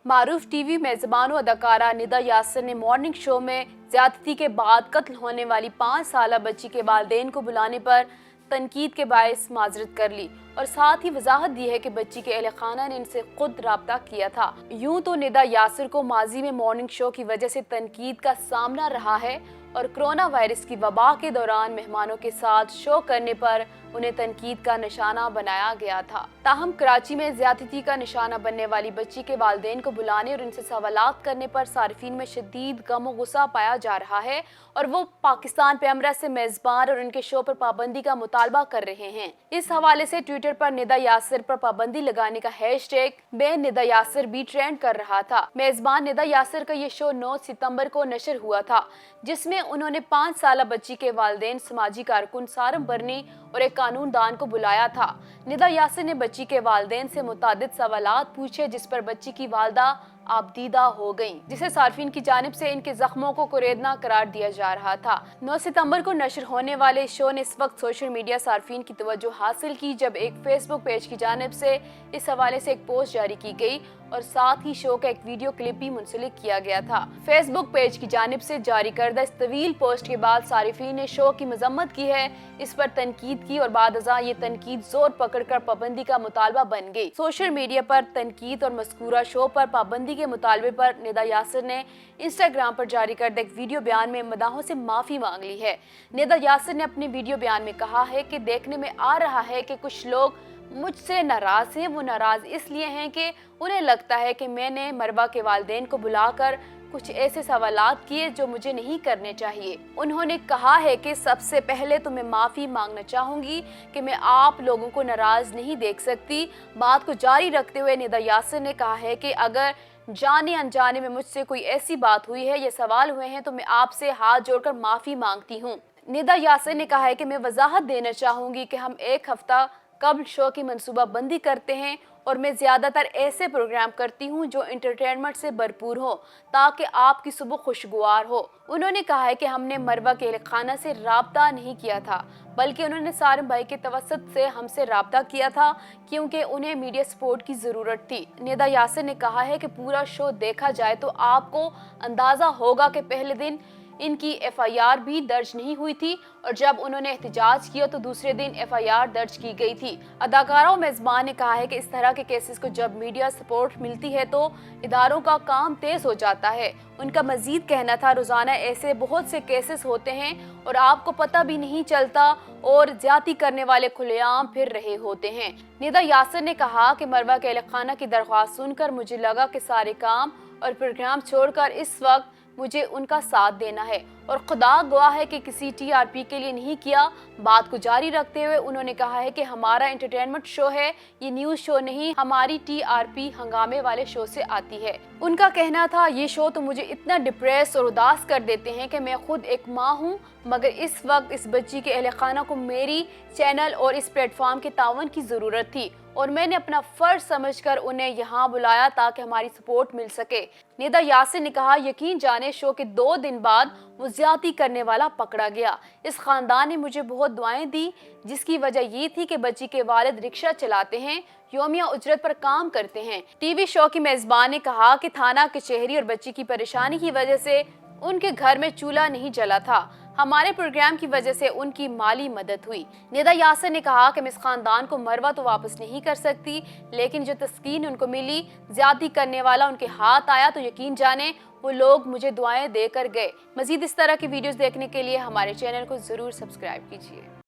मारूफ TV मेजबान और अदाकारा निदा यासिर ने मॉर्निंग शो में ज्यादती के बाद कत्ल होने वाली 5 साला बच्ची के वालिदैन को बुलाने पर तनकीद के बायस माजरत कर ली और साथ ही वजाहत दी है कि बच्ची के अहल खाना ने इनसे खुद राब्ता किया था। यूं तो निदा यासिर को माजी में मॉर्निंग शो की वजह से तनकीद का सामना रहा है और कोरोना वायरस की वबा के दौरान मेहमानों के साथ शो करने पर उन्हें तनकीद का निशाना बनाया गया था। ताहम कराची में ज्यादती का निशाना बनने वाली बच्ची के वालिदैन को बुलाने और उनसे सवालात करने पर सारिफीन में शदीद गम और गुस्सा पाया जा रहा है और वो पाकिस्तान पैमरा से मेजबान और उनके शो पर पाबंदी का मुतालबा कर रहे हैं। इस हवाले से ट्विटर पर निदा यासिर पर पाबंदी लगाने का हैशटैग बैन निदा यासिर भी ट्रेंड कर रहा था। मेजबान निदा यासिर का ये शो 9 सितंबर को नशर हुआ था, जिसमें उन्होंने 5 साला बच्ची के वालिदैन, समाजी कारकुन सारम बरनी और एक कानून दान को बुलाया था। निदा यासिर ने बच्ची के वालिदैन से मुतादिद सवालात पूछे, जिस पर बच्ची की वालदा आबदीदा हो गईं, जिसे सार्फिन की जानिब से इनके जख्मों को कुरेदना करार दिया जा रहा था। 9 सितंबर को नशर होने वाले शो ने इस वक्त सोशल मीडिया सार्फिन की तवज्जो हासिल की, जब एक फेसबुक पेज की जानिब से इस हवाले से एक पोस्ट जारी की गई और साथ ही शो का एक वीडियो क्लिप भी मुंसलिक किया गया था। फेसबुक पेज की जानिब से जारी करदा इस तवील पोस्ट के बाद सारिफीन ने शो की मजम्मत की है, इस पर तनकीद की और बाद अज़ा ये तनकीद जोर पकड़कर पाबंदी का मुतालबा बन गई। सोशल मीडिया पर तनकीद और मज़कूरा शो पर पाबंदी के मुतालबे पर निदा यासिर ने इंस्टाग्राम पर जारी करदा एक वीडियो बयान में मदाहों से माफ़ी मांग ली है। निदा यासिर ने अपने वीडियो बयान में कहा है कि देखने में आ रहा है कि कुछ लोग मुझसे नाराज हैं। वो नाराज इसलिए हैं कि उन्हें लगता है कि मैंने मरवा के वालिदैन को बुलाकर कुछ ऐसे सवालात किए जो मुझे नहीं करने चाहिए। उन्होंने कहा है कि सबसे पहले तो मैं माफ़ी मांगना चाहूँगी कि मैं आप लोगों को नाराज़ नहीं देख सकती। बात को जारी रखते हुए निदा यासिर ने कहा है कि अगर जाने अनजाने में मुझसे कोई ऐसी बात हुई है या सवाल हुए हैं तो मैं आपसे हाथ जोड़कर माफ़ी मांगती हूँ। निदा यासिर ने कहा है कि मैं वजाहत देना चाहूँगी कि हम एक हफ्ता कबल शो की मंसूबा बंदी करते हैं और मैं ज़्यादातर ऐसे प्रोग्राम करती हूं जो एंटरटेनमेंट से भरपूर हो ताकि आपकी सुबह खुशगवार हो। उन्होंने कहा है कि हमने मरवा के अहल खाना से राब्ता नहीं किया था, बल्कि उन्होंने सारम भाई के तवसत से हमसे राब्ता किया था क्योंकि उन्हें मीडिया सपोर्ट की ज़रूरत थी। निदा यासिर ने कहा है कि पूरा शो देखा जाए तो आपको अंदाज़ा होगा कि पहले दिन इनकी FIR भी दर्ज नहीं हुई थी और जब उन्होंने एहतजाज किया तो दूसरे दिन FIR दर्ज की गई थी। अदाकारा और मेज़बान ने कहा है कि इस तरह के केसेस को जब मीडिया सपोर्ट मिलती है तो इदारों का काम तेज़ हो जाता है। उनका मजीद कहना था, रोज़ाना ऐसे बहुत से केसेस होते हैं और आपको पता भी नहीं चलता और ज्यादती करने वाले खुलेआम फिर रहे होते हैं। निदा यासिर ने कहा कि मरवा के अहल खाना की दरख्वास्त सुनकर मुझे लगा कि सारे काम और प्रोग्राम छोड़कर इस वक्त मुझे उनका साथ देना है और खुदा गवाह है कि किसी TRP के लिए नहीं किया। बात को जारी रखते हुए उन्होंने कहा है कि हमारा एंटरटेनमेंट शो है, ये न्यूज़ शो नहीं। हमारी TRP हंगामे वाले शो से आती है। उनका कहना था, ये शो तो मुझे इतना डिप्रेस और उदास कर देते हैं कि मैं खुद एक माँ हूँ, मगर इस वक्त इस बच्ची के अहल खाना को मेरी चैनल और इस प्लेटफॉर्म के तावन की ज़रूरत थी और मैंने अपना फ़र्ज समझकर उन्हें यहाँ बुलाया ताकि हमारी सपोर्ट मिल सके। निदा यासिर ने कहा, यकीन जाने शो के 2 दिन बाद वो ज्यादती करने वाला पकड़ा गया। इस खानदान ने मुझे बहुत दुआएं दी, जिसकी वजह ये थी कि बच्ची के वालिद रिक्शा चलाते हैं, योमिया उजरत पर काम करते हैं। टीवी शो की मेज़बान ने कहा कि थाना कचहरी और बच्ची की परेशानी की वजह से उनके घर में चूल्हा नहीं जला था। हमारे प्रोग्राम की वजह से उनकी माली मदद हुई। निदा यासिर ने कहा कि मैं इस खानदान को मरवा तो वापस नहीं कर सकती, लेकिन जो तस्कीन उनको मिली, ज्यादती करने वाला उनके हाथ आया तो यकीन जाने वो लोग मुझे दुआएं देकर गए। मजीद इस तरह की वीडियोस देखने के लिए हमारे चैनल को जरूर सब्सक्राइब कीजिए।